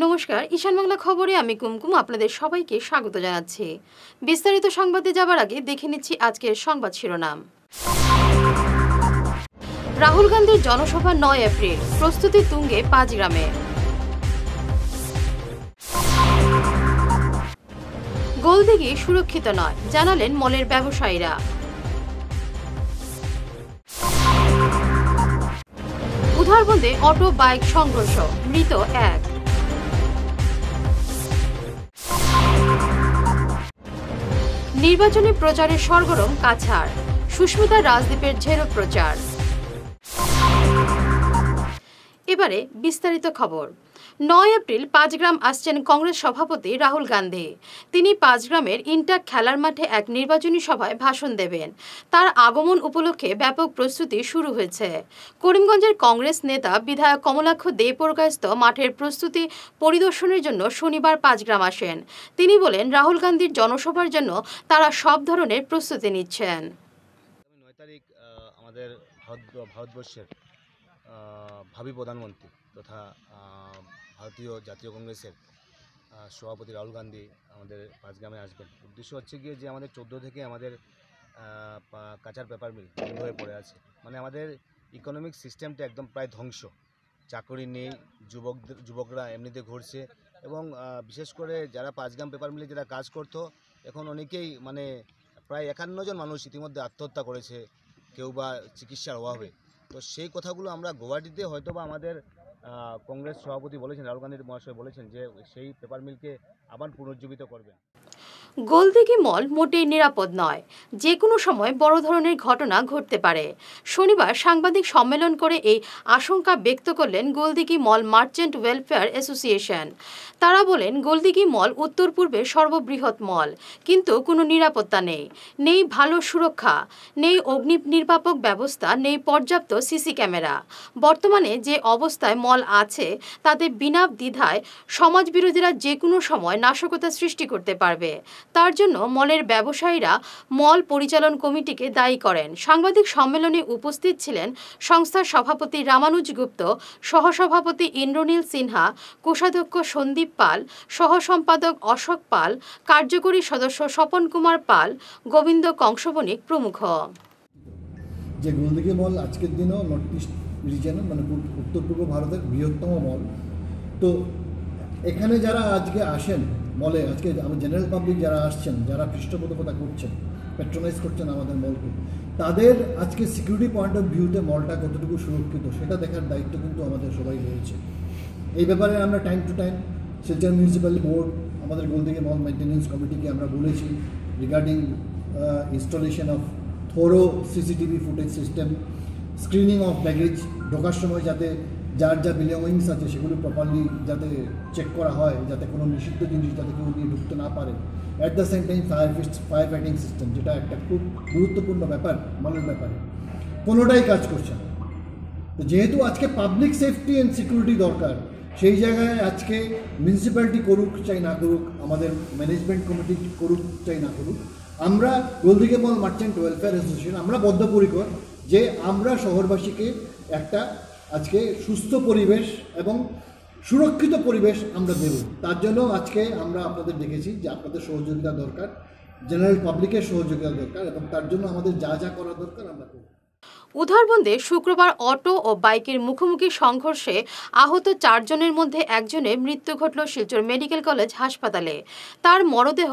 নমস্কার, ঈশান বাংলা খবরে আমি কুমকুম আপনাদের সবাইকে স্বাগত জানাচ্ছি। বিস্তারিত সংবাদে যাবার আগে দেখে নিচ্ছি আজকের সংবাদ শিরোনাম। রাহুল গান্ধীর জনসভা 9 এপ্রিল, প্রস্তুতি তুঙ্গে পাঁচগ্রামে। গোলদিঘি সুরক্ষিত নয়, জানালেন মলের ব্যবসায়ীরা। উধারবন্দে অটো বাইক সংঘর্ষ, মৃত 1। নির্বাচনী প্রচারে সরগরম কাছাড়, সুস্মিতা রাজদীপের ঝেড়ো প্রচার। এবারে বিস্তারিত খবর। 9 এপ্রিল পাঁচগ্রাম আসছেন কংগ্রেস সভাপতি রাহুল গান্ধী। তিনি পাঁচগ্রামের ইন্টাক খেলার মাঠে এক নির্বাচনী সভায় ভাষণ দেবেন। তার আগমন উপলক্ষে ব্যাপক প্রস্তুতি শুরু হয়েছে। করিমগঞ্জের কংগ্রেস নেতা বিধায়ক কমলাক্ষ দে পরকায়স্থ মাঠের প্রস্তুতি পরিদর্শনের জন্য শনিবার পাঁচগ্রাম আসেন। তিনি বলেন, রাহুল গান্ধীর জনসভার জন্য তারা সব ধরনের প্রস্তুতি নিচ্ছেন। 9 তারিখ আমাদের ভারতবর্ষের ভাবী প্রধানমন্ত্রী তথা ভারতীয় জাতীয় কংগ্রেসের সভাপতি রাহুল গান্ধী আমাদের পাঁচগ্রামে আসবেন। উদ্দেশ্য হচ্ছে গিয়ে যে আমাদের 14 থেকে আমাদের কাঁচার পেপার মিল বন্ধ হয়ে পড়ে আছে। মানে আমাদের ইকোনমিক সিস্টেমটা একদম প্রায় ধ্বংস। চাকরি নেই, যুবকরা এমনিতে ঘুরছে এবং বিশেষ করে যারা পাঁচগ্রাম পেপার মিলে যারা কাজ করতো এখন অনেকেই মানে প্রায় 51 জন মানুষ ইতিমধ্যে আত্মহত্যা করেছে, কেউ বা চিকিৎসার অভাবে। তো সেই কথাগুলো আমরা গুয়াহাটিতে হয়তো বা আমাদের কংগ্রেস সভাপতি বলেছেন, রাহুল গান্ধী মহাশয় বলেছেন যে সেই পেপার মিলকে আবার পুনর্জীবিত করবেন। গোলদিঘি মল মোটেই নিরাপদ নয়, যে কোনো সময় বড় ধরনের ঘটনা ঘটতে পারে। শনিবার সাংবাদিক সম্মেলন করে এই আশঙ্কা ব্যক্ত করলেন গোলদিঘি মল মার্চেন্ট ওয়েলফেয়ার অ্যাসোসিয়েশন। তারা বলেন, গোলদিঘি মল উত্তর পূর্বের সর্ববৃহৎ মল, কিন্তু কোনো নিরাপত্তা নেই, নেই ভালো সুরক্ষা, নেই অগ্নি নির্বাপক ব্যবস্থা, নেই পর্যাপ্ত সিসি ক্যামেরা। বর্তমানে যে অবস্থায় মল আছে তাতে বিনা দ্বিধায় সমাজবিরোধীরা যে কোনো সময় নাশকতা সৃষ্টি করতে পারবে। তার জন্য মলের ব্যবসায়ীরা মল পরিচালন কমিটিকে দায়ী করেন। সাংবাদিক সম্মেলনে উপস্থিত ছিলেন সংস্থার সভাপতি রামানুজ গুপ্ত, সহসভাপতি ইন্দ্রনীল সিনহা, কোষাধ্যক্ষ সন্দীপ পাল, সহসম্পাদক অশোক পাল, কার্যকরী সদস্য স্বপন কুমার পাল, গোবিন্দ কংসবণিক প্রমুখ। যে গোলদিঘি মল আজকের দিনেও নর্থ ইস্ট রিজনের মানে উত্তর পূর্ব ভারতের বৃহত্তম মল। তো এখানে যারা আজকে আসেন মলে, আজকে আমার জেনারেল পাবলিক যারা আসছেন, যারা পৃষ্ঠপোষকতা করছেন, প্যাট্রোনাইজ করছেন আমাদের মলকে, তাদের আজকে সিকিউরিটি পয়েন্ট অফ ভিউতে মলটা কতটুকু সুরক্ষিত সেটা দেখার দায়িত্ব কিন্তু আমাদের সবাই রয়েছে। এই ব্যাপারে আমরা time to time Silchar municipal board, আমাদের গোলদিঘি মল মেনটেন্যান্স কমিটিকে আমরা বলেছি regarding installation of Thoreau CCTV footage system, screening of baggage, ঢোকার সময় যাতে যার যা বিলঙ্গিংস আছে সেগুলো প্রপারলি যাতে চেক করা হয়, যাতে কোনো নিষিদ্ধ জিনিস যাতে কেউ নিয়ে ঢুকতে না পারে। At the same time fire fighting system, যেটা একটা খুব গুরুত্বপূর্ণ ব্যাপার মলের ব্যাপারে, কোনোটাই কাজ করছে না। তো যেহেতু আজকে পাবলিক সেফটি অ্যান্ড সিকিউরিটি দরকার, সেই জায়গায় আজকে মিউনিসিপ্যালিটি করুক চাই না করুক, আমাদের ম্যানেজমেন্ট কমিটি করুক চাই না করুক, আমরা গোলদিঘি মল মার্চেন্ট ওয়েলফেয়ার অ্যাসোসিয়েশন আমরা বদ্ধপরিকর যে আমরা শহরবাসীকে একটা আজকে সুস্থ পরিবেশ এবং সুরক্ষিত পরিবেশ আমরা দেব। তার জন্য আজকে আমরা আপনাদের দেখেছি যে আপনাদের সহযোগিতা দরকার, জেনারেল পাবলিকের সহযোগিতা দরকার, এবং তার জন্য আমাদের যা যা করা দরকার আমরা করব। উধারবন্দে শুক্রবার অটো ও বাইকের মুখোমুখি সংঘর্ষে আহত 4 জনের মধ্যে একজনের মৃত্যু ঘটল শিলচর মেডিকেল কলেজ হাসপাতালে। তার মরদেহ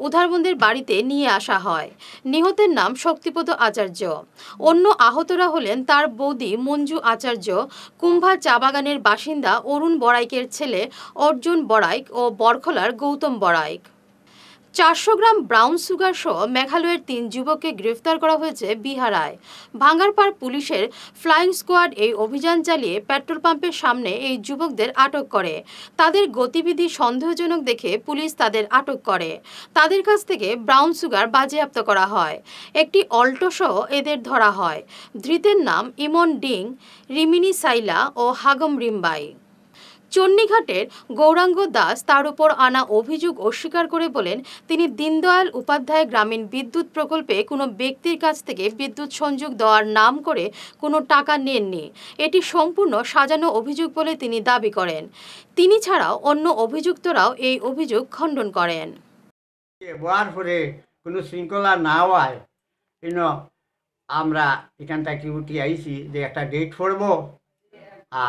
উধারবন্দের বাড়িতে নিয়ে আসা হয়। নিহতের নাম শক্তিপদ আচার্য। অন্য আহতরা হলেন তার বৌদি মঞ্জু আচার্য, কুম্ভা চা বাগানের বাসিন্দা অরুণ বড়াইকের ছেলে অর্জুন বড়াইক ও বরখলার Gautam Baraik. 400 gram brown sugar সহ মেঘালয়ের 3 যুবককে গ্রেফতার করা হয়েছে বিহারায়। ভাঙ্গারপাড় পুলিশের ফ্লাইং স্কোয়াড এই অভিযান চালিয়ে পেট্রোল পাম্পের সামনে এই যুবকদের আটক করে। তাদের গতিবিধি সন্দেহজনক দেখে পুলিশ তাদের আটক করে। তাদের কাছ থেকে ব্রাউন সুগার বাজেয়াপ্ত করা হয়। একটি অল্টো সহ এদের ধরা হয়। ধৃতের নাম ইমন ডিং, রিমিনি সাইলা ও হাগম রিম্বাই। চন্ডীঘাটের গৌরাঙ্গ দাস তার উপর আনা অভিযোগ অস্বীকার করে বলেন, তিনি দীনদয়াল উপাধ্যায় গ্রামীণ বিদ্যুৎ প্রকল্পে কোনো ব্যক্তির কাছ থেকে বিদ্যুৎ সংযোগ দেওয়ার নাম করে কোনো টাকা নেননি। এটি সম্পূর্ণ সাজানো অভিযোগ বলে তিনি দাবি করেন। তিনি ছাড়াও অন্য অভিযুক্তরাও এই অভিযোগ খণ্ডন করেন। হওয়ার পরে কোনো শৃঙ্খলা না হয় আমরা এখান থেকে উঠে আইছি যে একটা ডেট পড়ব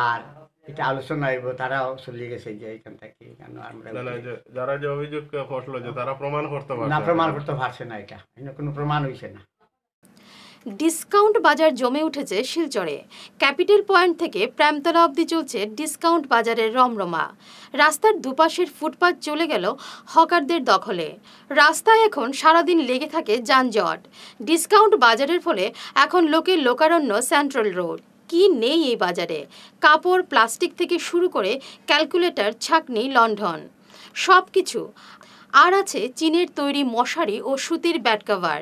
আর এটা আলোচনা হইব, তারাও চলে গেছে যে এখান থেকে আমরা যারা যে অভিযোগ করলো যে তারা প্রমাণ করতে পারছে না, প্রমাণ করতে পারছে না, এটা কোনো প্রমাণ হইছে না। ডিসকাউন্ট বাজার জমে উঠেছে শিলচরে। ক্যাপিটাল পয়েন্ট থেকে প্রেমতলা অবধি চলছে ডিসকাউন্ট বাজারের রমরমা। রাস্তার দুপাশের ফুটপাত চলে গেল হকারদের দখলে। রাস্তায় এখন সারাদিন লেগে থাকে যানজট। ডিসকাউন্ট বাজারের ফলে এখন লোকের লোকারণ্য সেন্ট্রাল রোড। কি নেই এই বাজারে? কাপড়, প্লাস্টিক থেকে শুরু করে ক্যালকুলেটর, ছাকনি, লণ্ঠন, সব কিছু। আর আছে চীনের তৈরি মশারি ও সুতির ব্যাট কভার।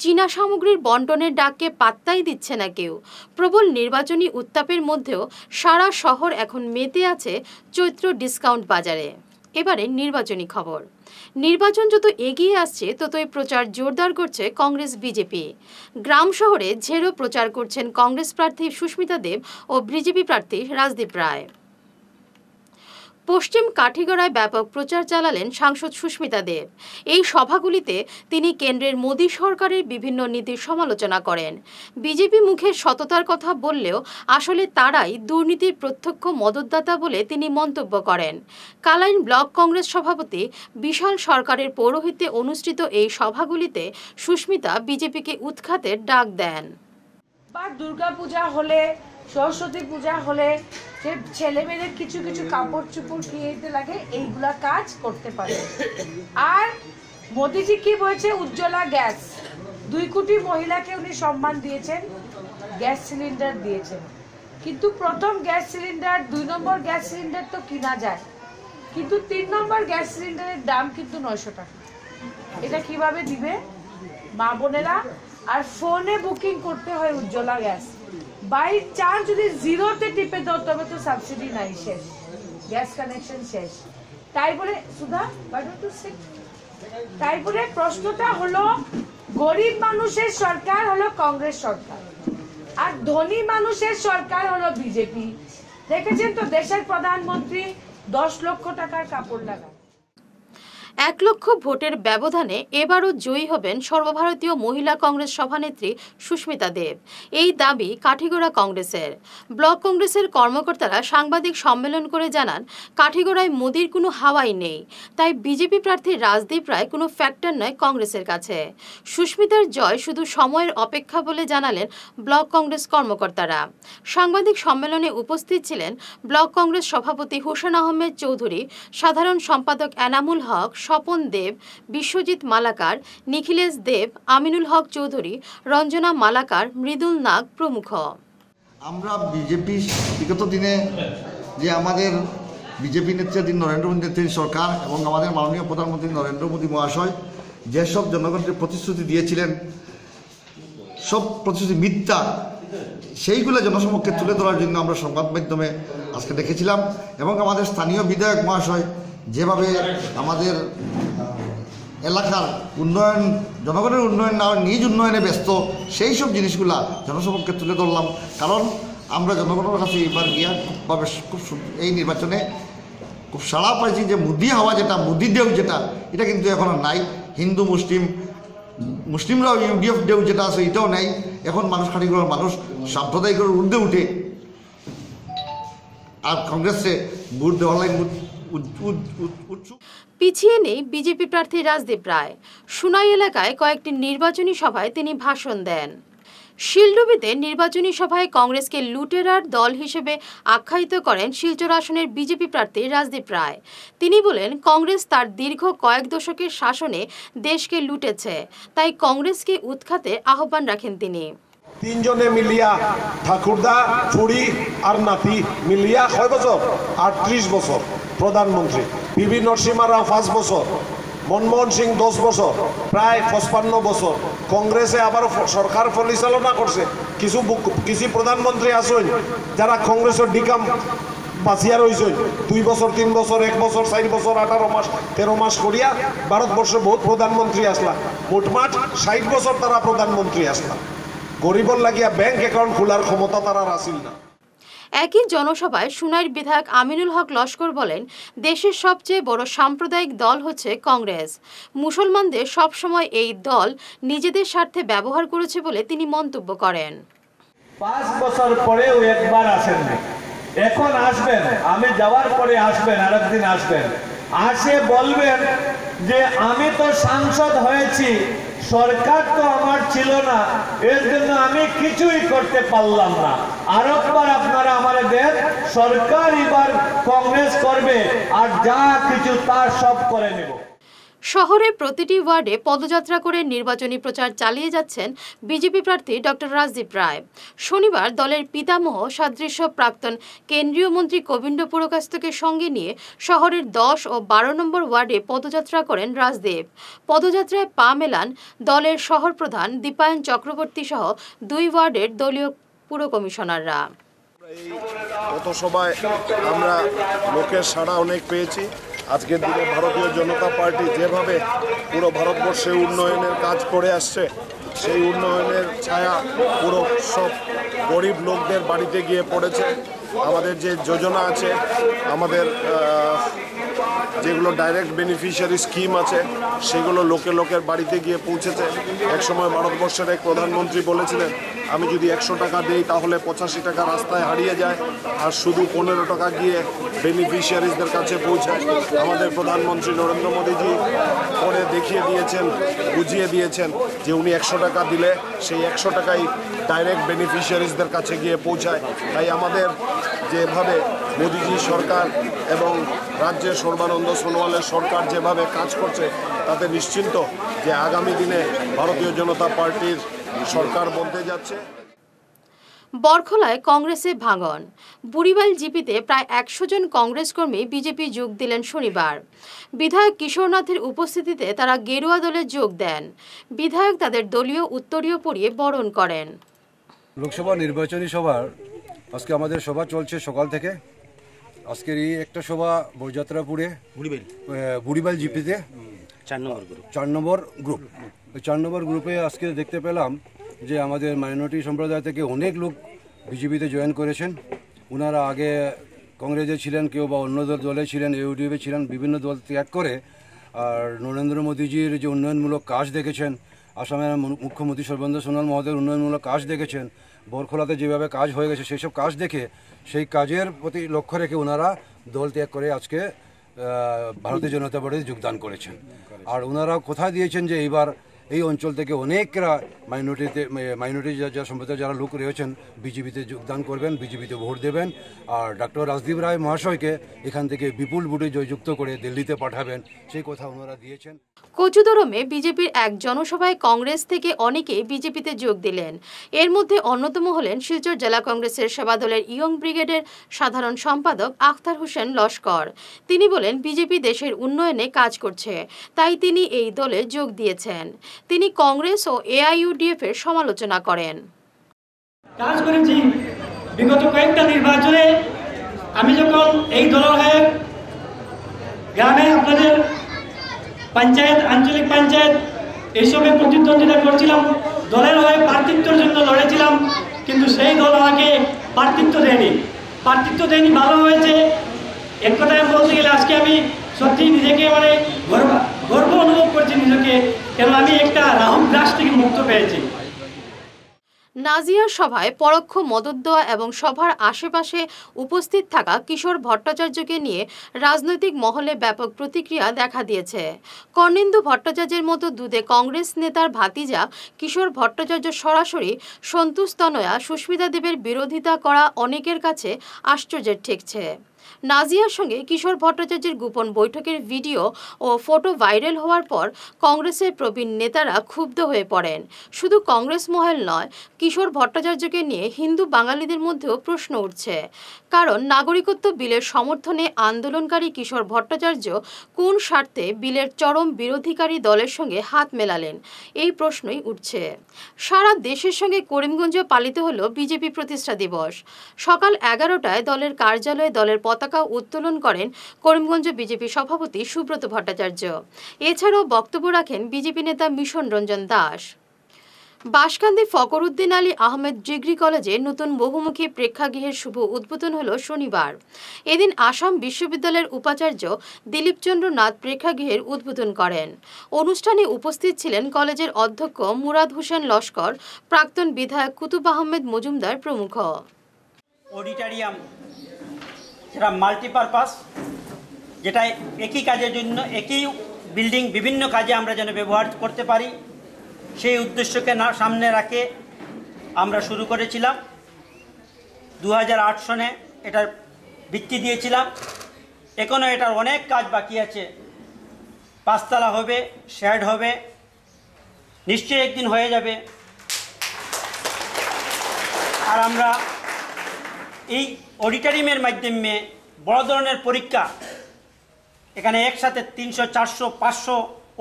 চীনা সামগ্রীর বন্টনের ডাককে পাত্তাই দিচ্ছে না কেউ। প্রবল নির্বাচনী উত্তাপের মধ্যেও সারা শহর এখন মেতে আছে চৈত্র ডিসকাউন্ট বাজারে। এবারে নির্বাচনী খবর। নির্বাচন যত এগিয়ে আসছে ততই প্রচার জোরদার করছে কংগ্রেস বিজেপি। গ্রাম শহরে ঝেড়ো প্রচার করছেন কংগ্রেস প্রার্থী সুস্মিতা দেব ও বিজেপি প্রার্থী রাজদীপ রায়। পশ্চিম কাঠিগড়ায় ব্যাপক প্রচার চালালেন সাংসদ সুস্মিতা দেব। এই সভাগুলিতে তিনি কেন্দ্রের মোদী সরকারের বিভিন্ন নীতির সমালোচনা করেন। বিজেপি মুখে সততার কথা বললেও আসলে তারাই দুর্নীতির প্রত্যক্ষ মদতদাতা বলে তিনি মন্তব্য করেন। কালাইন ব্লক কংগ্রেস সভাপতি বিশাল সরকারের পৌরোহিত্যে অনুষ্ঠিত এই সভাগুলিতে সুস্মিতা বিজেপিকে উৎখাতের ডাক দেন। দুর্গা পূজা হলে, সরস্বতী পূজা হলে যে ছেলে মেয়েদের কিছু কিছু কাপড় চুপড় কিনতে লাগে, এইগুলা কাজ করতে পারে। আর মোদিজি কি বলেছে, উজ্জ্বলা গ্যাস 2 কোটি মহিলাকে উনি সম্মান দিয়েছেন, গ্যাস সিলিন্ডার দিয়েছেন। কিন্তু প্রথম গ্যাস সিলিন্ডার, 2 নম্বর গ্যাস সিলিন্ডার তো কিনা যায়, কিন্তু 3 নম্বর গ্যাস সিলিন্ডারের দাম কিন্তু 900 টাকা। এটা কিভাবে দিবে মা বোনেরা? আর ফোনে বুকিং করতে হয় উজ্জ্বলা গ্যাস। বাই চান্স যদি জিরোতে টিপে দাও তবে তো সাবসিডি নাই, শেষ, গ্যাস কানেকশন শেষ। তাই বলে সুধা, তাই বলে প্রশ্নটা হলো, গরিব মানুষের সরকার হলো কংগ্রেস সরকার আর ধনী মানুষের সরকার হলো বিজেপি। দেখেছেন তো দেশের প্রধানমন্ত্রী 10 লক্ষ টাকার কাপড় লাগায়। 1 লক্ষ ভোটের ব্যবধানে এবারও জয়ী হবেন সর্বভারতীয় মহিলা কংগ্রেস সভানেত্রী সুস্মিতা দেব। এই দাবি কাঠিগড়া কংগ্রেসের। ব্লক কংগ্রেসের কর্মকর্তারা সাংবাদিক সম্মেলন করে জানান, কাঠিগড়ায় মোদির কোনো হাওয়াই নেই। তাই বিজেপি প্রার্থী রাজদীপ রায় কোনো ফ্যাক্টর নয় কংগ্রেসের কাছে। সুস্মিতার জয় শুধু সময়ের অপেক্ষা বলে জানালেন ব্লক কংগ্রেস কর্মকর্তারা। সাংবাদিক সম্মেলনে উপস্থিত ছিলেন ব্লক কংগ্রেস সভাপতি হুসেন আহমেদ চৌধুরী, সাধারণ সম্পাদক এনামুল হক, স্বপন দেব, বিশ্বজিৎ মালাকার, নিখিলেশ দেব, আমিনুল হক চৌধুরী, রঞ্জনা মালাকার, মৃদুল নাগ প্রমুখ। আমরা বিজেপি বিগত দিনে যে আমাদের বিজেপি নেতৃত্বাধীন নরেন্দ্র মোদী নেতৃত্বাধীন সরকার এবং আমাদের মাননীয় প্রধানমন্ত্রী নরেন্দ্র মোদী মহাশয় যেসব জনগণকে প্রতিশ্রুতি দিয়েছিলেন, সব প্রতিশ্রুতি মিথ্যা, সেইগুলো জনসমক্ষে তুলে ধরার জন্য আমরা সংবাদ মাধ্যমে আজকে দেখেছিলাম। এবং আমাদের স্থানীয় বিধায়ক মহাশয় যেভাবে আমাদের এলাকার উন্নয়ন, জনগণের উন্নয়ন না নিজ উন্নয়নে ব্যস্ত, সেই সব জিনিসগুলা জনসমক্ষে তুলে ধরলাম। কারণ আমরা জনগণের কাছে এবার গিয়া খুব এই নির্বাচনে খুব সাড়া পাইছি যে মোদি হাওয়া যেটা, মোদি দেউ যেটা, এটা কিন্তু এখন নাই। হিন্দু মুসলিমরাও ইউডিএফ দেউ যেটা আছে এটাও নাই। এখন মানুষ খাটিগুলোর মানুষ সাম্প্রদায়িকের ঊর্ধ্বে উঠে আর কংগ্রেসে ভোট দেওয়ার লাগে পিছিয়ে নেই বিজেপি প্রার্থী রাজদীপ রায়। সুনাই এলাকায় কয়েকটি নির্বাচনী সভায় তিনি ভাষণ দেন। শিলডুবিতে নির্বাচনী সভায় কংগ্রেসকে লুটেরার দল হিসেবে আখ্যায়িত করেন শিলচর আসনের বিজেপি প্রার্থী রাজদীপ রায়। তিনি বলেন, কংগ্রেস তার দীর্ঘ কয়েক দশকের শাসনে দেশকে লুটেছে, তাই কংগ্রেসকে উৎখাতে আহ্বান রাখেন তিনি। 3 জনে মিলিয়া ঠাকুরদা, ফুড়ি আর নাতি মিলিয়া 6 বছর, 38 বছর প্রধানমন্ত্রী। পিভি নরসিংহ রাও 5 বছর, মনমোহন সিং 10 বছর, প্রায় 55 বছর। কংগ্রেসে আবার সরকার পরিচালনা করছে। কিছু প্রধানমন্ত্রী আছেন যারা কংগ্রেসের বাঁচিয়া রয়েছে 2 বছর 3 বছর 1 বছর 4 বছর 18 মাস 13 মাস করিয়া ভারতবর্ষে বহুত প্রধানমন্ত্রী আসলা মোটমাট 60 বছর তারা প্রধানমন্ত্রী আসলা গরিবর লাগিয়া ব্যাংক অ্যাকাউন্ট খোলার ক্ষমতা তারা আসিল না। একই জনসভায় সুনাইর বিধায়ক আমিনুল হক লস্কর বলেন, দেশের সবচেয়ে বড় সাম্প্রদায়িক দল হচ্ছে কংগ্রেস। মুসলমানদের সবসময় এই দল নিজেদের স্বার্থে ব্যবহার করেছে বলে তিনি মন্তব্য করেন। 5 বছর পরেও একবার আসেন না, এখন আসবেন, আমি যাওয়ার পরে আসবেন, আরেকদিন আসবেন, আসে বলবেন যে আমি তো সাংসদ হয়েছি, সরকার তো আমার ছিল না, এর জন্য আমি কিছুই করতে পারলাম না। আরেকবার আপনারা আমারে দেন, সরকার এবার কংগ্রেস করবে আর যা কিছু তা সব করে নেব। শহরের প্রতিটি ওয়ার্ডে পদযাত্রা করে নির্বাচনী প্রচার চালিয়ে যাচ্ছেন বিজেপি প্রার্থী ডক্টর রাজদীপ রায়। শনিবার দলের পিতামহ সাদৃশ্য প্রাক্তন কেন্দ্রীয় মন্ত্রী গোবিন্দ পুরকাস্তকে সঙ্গে নিয়ে শহরের 10 ও 12 নম্বর ওয়ার্ডে পদযাত্রা করেন রাজদীপ। পদযাত্রায় পা মেলান দলের শহর প্রধান দীপায়ন চক্রবর্তী সহ 2 ওয়ার্ডের দলীয় পুর কমিশনাররা। পথসভায় আমরা লোকের সাড়া অনেক পেয়েছি। আজকের দিনে ভারতীয় জনতা পার্টি যেভাবে পুরো ভারতবর্ষে উন্নয়নের কাজ করে আসছে, সেই উন্নয়নের ছায়া পুরো সব গরিব লোকদের বাড়িতে গিয়ে পড়েছে। আমাদের যে যোজনা আছে, আমাদের যেগুলো ডাইরেক্ট বেনিফিশিয়ারি স্কিম আছে, সেগুলো লোকের বাড়িতে গিয়ে পৌঁছেছে। একসময় ভারতবর্ষের এক প্রধানমন্ত্রী বলেছিলেন, আমি যদি 100 টাকা দিই তাহলে 85 টাকা রাস্তায় হারিয়ে যায়, আর শুধু 15 টাকা গিয়ে বেনিফিশিয়ারিজদের কাছে পৌঁছায়। আমাদের প্রধানমন্ত্রী নরেন্দ্র মোদীজি করে দেখিয়ে দিয়েছেন, বুঝিয়ে দিয়েছেন যে উনি 100 টাকা দিলে সেই 100 টাকাই ডাইরেক্ট বেনিফিশিয়ারিজদের কাছে গিয়ে পৌঁছায়। তাই আমাদের যেভাবে মোদীজি সরকার এবং রাজ্যের সর্বানন্দ সোনোয়ালের সরকার যেভাবে কাজ করছে, তাতে নিশ্চিন্ত যে আগামী দিনে ভারতীয় জনতা পার্টির সরকার বলতে যাচ্ছে। বরখলায় কংগ্রেসে ভাঙন। বুড়িবাইল জিপিতে প্রায় 100 জন কংগ্রেস কর্মী বিজেপি যোগ দিলেন শনিবার। বিধায়ক কিশোরনাথের উপস্থিতিতে তারা গেরুয়া দলে যোগ দেন। বিধায়ক তাদের দলীয় উত্তরীয় পরিয়ে বরণ করেন। লোকসভা নির্বাচনী সভার আজকে আমাদের সভা চলছে সকাল থেকে। আজকের এই একটা সভা বরযাত্রাপুরে বুড়িবাইল জিপিতে 4 নম্বর গ্রুপ। ওই 4 নম্বর গ্রুপে আজকে দেখতে পেলাম যে আমাদের মাইনরিটি সম্প্রদায় থেকে অনেক লোক বিজেপিতে জয়েন করেছেন। ওনারা আগে কংগ্রেসে ছিলেন, কেউ বা অন্য দলে ছিলেন, ইউডিএফে ছিলেন, বিভিন্ন দল ত্যাগ করে আর নরেন্দ্র মোদীজির যে উন্নয়নমূলক কাজ দেখেছেন, আসামের মুখ্যমন্ত্রী সর্বানন্দ সোনোয়াল মহোদয়ের উন্নয়নমূলক কাজ দেখেছেন, বরখলাতে যেভাবে কাজ হয়ে গেছে সেই সব কাজ দেখে সেই কাজের প্রতি লক্ষ্য রেখে ওনারা দল ত্যাগ করে আজকে ভারতীয় জনতা পার্টিতে যোগদান করেছেন। আর ওনারা কথা দিয়েছেন যে এইবার এই অঞ্চল থেকে অনেকরা মাইনরিটি সম্প্রদায়ের যারা লোক রয়েছেন বিজেপিতে যোগদান করবেন, বিজেপিতে ভোট দেবেন, আর ডক্টর রাজদীপ রায় মহাশয়কে এখান থেকে বিপুল ভোটে জয়যুক্ত করে দিল্লিতে পাঠাবেন, সেই কথা ওনারা দিয়েছেন। কচুদরমে বিজেপির এক জনসভায় কংগ্রেস থেকে অনেকে বিজেপিতে যোগ দিলেন। এর মধ্যে অন্যতম হলেন শিলচর জেলা কংগ্রেসের সেবাদলের ইয়ং ব্রিগেডের সাধারণ সম্পাদক আখতার হোসেন লস্কর। তিনি বলেন, বিজেপি দেশের উন্নয়নে কাজ করছে, তাই তিনি এই দলে যোগ দিয়েছেন। তিনি কংগ্রেস ও এআইইউডিএফ এর সমালোচনা করেন। কাজ করেছি বিগত কয়েকটা নির্বাচনে। আমি যখন এই দলের হয়ে গ্রামে আপনাদের পঞ্চায়েত, আঞ্চলিক পঞ্চায়েত এইসবে প্রতিদ্বন্দ্বিতা করছিলাম, দলের হয়ে প্রার্থিত্বের জন্য লড়েছিলাম, কিন্তু সেই দল আমাকে প্রার্থিত্ব দেয়নি। ভালো হয়েছে, এক কথায় বলতে গেলে আজকে আমি সত্যি নিজেকে গর্ব অনুভব করছি নিজেকে, কেন আমি একটা রাহুল গ্রাস থেকে মুক্ত পেয়েছি। নাজিয়ার সভায় পরোক্ষ মদত দেওয়া এবং সভার আশেপাশে উপস্থিত থাকা কিশোর ভট্টাচার্যকে নিয়ে রাজনৈতিক মহলে ব্যাপক প্রতিক্রিয়া দেখা দিয়েছে। কর্ণেন্দু ভট্টাচার্যের মতো দুধে কংগ্রেস নেতার ভাতিজা কিশোর ভট্টাচার্য সরাসরি সন্তোষ তনয়া সুস্মিতা দেবের বিরোধিতা করা অনেকের কাছে আশ্চর্যের ঠেকছে। নাজিয়ার সঙ্গে কিশোর ভট্টাচার্যের গোপন বৈঠকের ভিডিও ও ফটো ভাইরাল হওয়ার পর কংগ্রেসের প্রবীণ নেতারা ক্ষুব্ধ হয়ে পড়েন। শুধু কংগ্রেস মহল নয়, কিশোর ভট্টাচার্যকে নিয়ে হিন্দু বাঙালিদের মধ্যেও প্রশ্ন উঠছে। কারণ নাগরিকত্ব বিলের সমর্থনে আন্দোলনকারী কিশোর ভট্টাচার্য কোন স্বার্থে বিলের চরম বিরোধীকারী দলের সঙ্গে হাত মেলালেন, এই প্রশ্নই উঠছে। সারা দেশের সঙ্গে করিমগঞ্জে পালিত হলো বিজেপি প্রতিষ্ঠা দিবস। সকাল 11টায় দলের কার্যালয়ে দলের পতাকা উত্তোলন করেন করিমগঞ্জ বিজেপি সভাপতি সুব্রত ভট্টাচার্য। এছাড়াও বক্তব্য রাখেন বিজেপি নেতা মিশন রঞ্জন দাস। বাঁশকান্দি ফকরউদ্দিন আলী আহমেদ ডিগ্রি কলেজে নতুন বহুমুখী প্রেক্ষাগৃহের শুভ উদ্বোধন হলো শনিবার। এদিন আসাম বিশ্ববিদ্যালয়ের উপাচার্য দিলীপচন্দ্র নাথ প্রেক্ষাগৃহের উদ্বোধন করেন। অনুষ্ঠানে উপস্থিত ছিলেন কলেজের অধ্যক্ষ মুরাদ হোসেন লস্কর, প্রাক্তন বিধায়ক কুতুব আহমেদ মজুমদার প্রমুখ। অডিটোরিয়াম যেটা মাল্টিপারপাস, যেটা একই কাজের জন্য একই বিল্ডিং বিভিন্ন কাজে আমরা যেন ব্যবহার করতে পারি, সেই উদ্দেশ্যকে সামনে রাখে আমরা শুরু করেছিলাম। 2008 সনে এটার ভিত্তি দিয়েছিলাম। এখনও এটার অনেক কাজ বাকি আছে। 5 তলা হবে, শেড হবে, নিশ্চয়ই একদিন হয়ে যাবে। আর আমরা এই অডিটোরিয়ামের মাধ্যমে বড় ধরনের পরীক্ষা এখানে একসাথে 300, 400, 500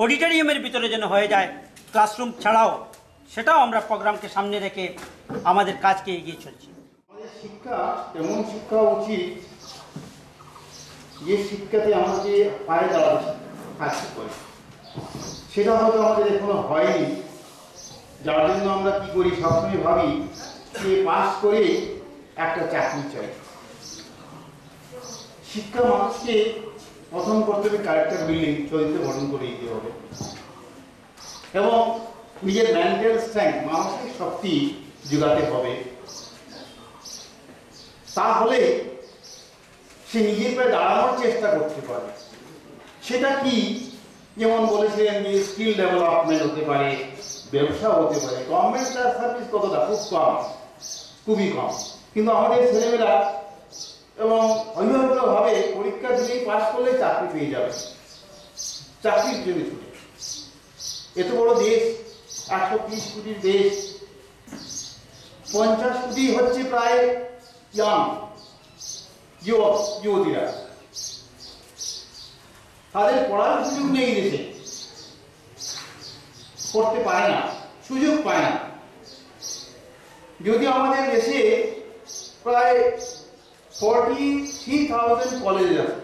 অডিটোরিয়ামের ভিতরে যেন হয়ে যায়, ক্লাসরুম ছাড়াও, সেটাও আমরা প্রোগ্রামকে সামনে রেখে আমাদের কাজকে এগিয়ে চলছি। আমাদের শিক্ষা এমন শিক্ষা উচিত যে শিক্ষাতে আমাকে পায়ে দাঁড়াতে সাহায্য করে। সেটা হয়তো আমাদের এখনো হয়নি, যার জন্য আমরা কি করি, সবসময় ভাবি যে পাস করে একটা চাকরি চাই। শিক্ষা মানুষকে প্রথম করতে হবে ক্যারেক্টার বিল্ডিং, চরিত্র গঠন করে দিতে হবে এবং নিজের মেন্টাল স্ট্রেংথ, মানসিক শক্তি যোগাতে হবে। তাহলে সে নিজের পায়ে দাঁড়ানোর চেষ্টা করতে পারে। সেটা কি, যেমন বলেছিলেন যে স্কিল ডেভেলপমেন্ট হতে পারে, ব্যবসা হতে পারে। গভর্নমেন্ট সার্ভিস কতটা? খুব কম, খুবই কম। কিন্তু আমাদের ছেলেমেয়েরা এবং অভিভাবকরা ভাবে পরীক্ষা দিলেই পাস করলে চাকরি পেয়ে যাবে, চাকরির জন্য ছুটে। এত বড় দেশ, 130 কোটির দেশ, 50 কোটি হচ্ছে প্রায় ইয়াং যুবক যুবতীরা। তাদের পড়ার সুযোগ নেই, দেশে পড়তে পারে না, সুযোগ পায় না। যদি আমাদের দেশে প্রায় 43,000 কলেজ আছে,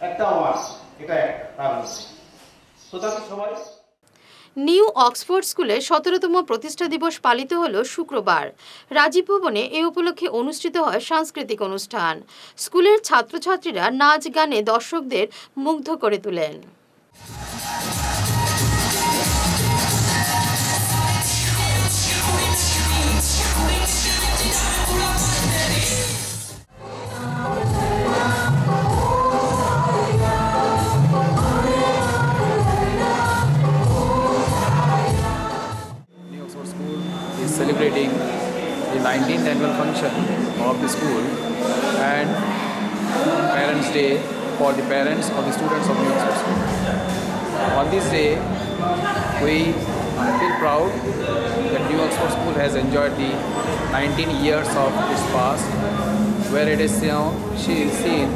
একটা ওয়ান, এটা একটা তার মধ্যে, তো তাকে সবাই। নিউ অক্সফোর্ড স্কুলে 17তম প্রতিষ্ঠা দিবস পালিত হলো শুক্রবার। রাজীব ভবনে এ উপলক্ষে অনুষ্ঠিত হয় সাংস্কৃতিক অনুষ্ঠান। স্কুলের ছাত্রছাত্রীরা নাচ গানে দর্শকদের মুগ্ধ করে তোলেন। Celebrating the 19th annual function of the school and Parents' Day for the parents of the students of New Oxford School. On this day, we feel proud that New Oxford School has enjoyed the 19 years of its past, where it is now seen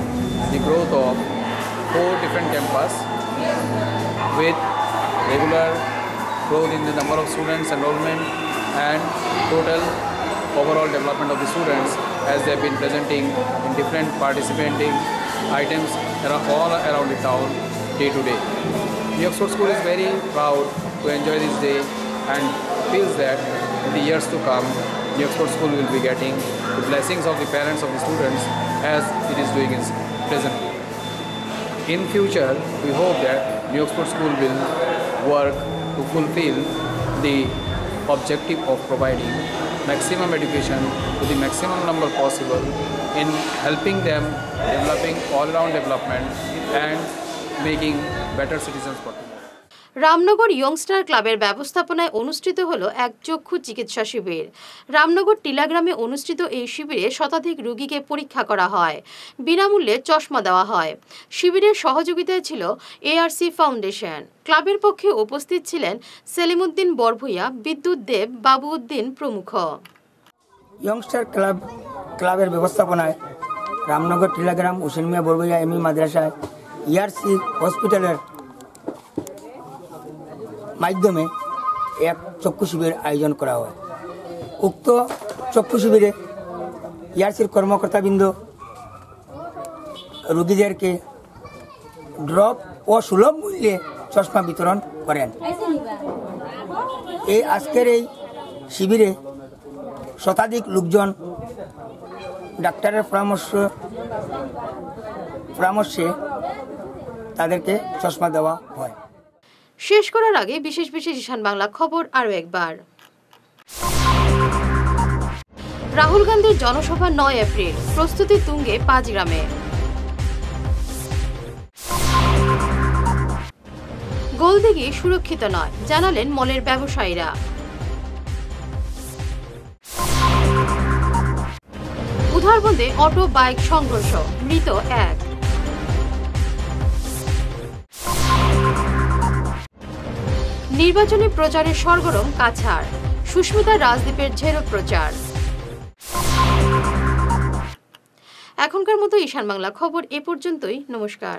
the growth of 4 different campuses with regular growth in the number of students, enrollment, and total overall development of the students as they have been presenting in different participating items all around the town day to day. New Oxford School is very proud to enjoy this day and feels that in the years to come New Oxford School will be getting the blessings of the parents of the students as it is doing in presently. In future, we hope that New Oxford School will work to fulfill the objective of providing maximum education to the maximum number possible in helping them developing all-round development and making better citizens for tomorrow. Ramnagar ইয়ংস্টার ক্লাবের ব্যবস্থাপনায় অনুষ্ঠিত হলো এক চক্ষু চিকিৎসা শিবির। রামনগর টিলাগ্রামে অনুষ্ঠিত এই শিবিরে শতাধিক রোগীকে পরীক্ষা করা হয়, বিনামূল্যে চশমা দেওয়া হয়। শিবিরের সহযোগিতায় ছিল ARC ফাউন্ডেশন। ক্লাবের পক্ষে উপস্থিত ছিলেন সেলিমউদ্দিন বরভূইয়া, বিদ্যুৎ দেব, বাবুউদ্দিন প্রমুখ। ইয়ংস্টার ক্লাবের ব্যবস্থাপনায় রামনগর টিলাগ্রাম হোসেন মিয়া বরভূইয়া এমই মাদ্রাসায় ARC হসপিটালের মাধ্যমে এক চক্ষু শিবির আয়োজন করা হয়। উক্ত চক্ষু শিবিরে ARCর কর্মকর্তাবৃন্দ রোগীদেরকে ড্রপ ও সুলভ মূল্যে চশমা বিতরণ করেন। আজকের এই শিবিরে শতাধিক লোকজন ডাক্তারের পরামর্শে তাদেরকে চশমা দেওয়া হয়। শেষ করার আগে বিশেষ ঈশান বাংলা খবর আরও একবার। রাহুল গান্ধীর জনসভা 9 এপ্রিল, প্রস্তুতি তুঙ্গে পাঁচগ্রামে। গোলদিঘি সুরক্ষিত নয়, জানালেন মলের ব্যবসায়ীরা। উধারবন্দে অটো বাইক সংঘর্ষ, মৃত 1। নির্বাচনী প্রচারে সরগরম কাছাড়, সুস্মিতা রাজদীপের ঝেড়ো প্রচার। এখনকার মতো ঈশান বাংলা খবর এ পর্যন্তই। নমস্কার।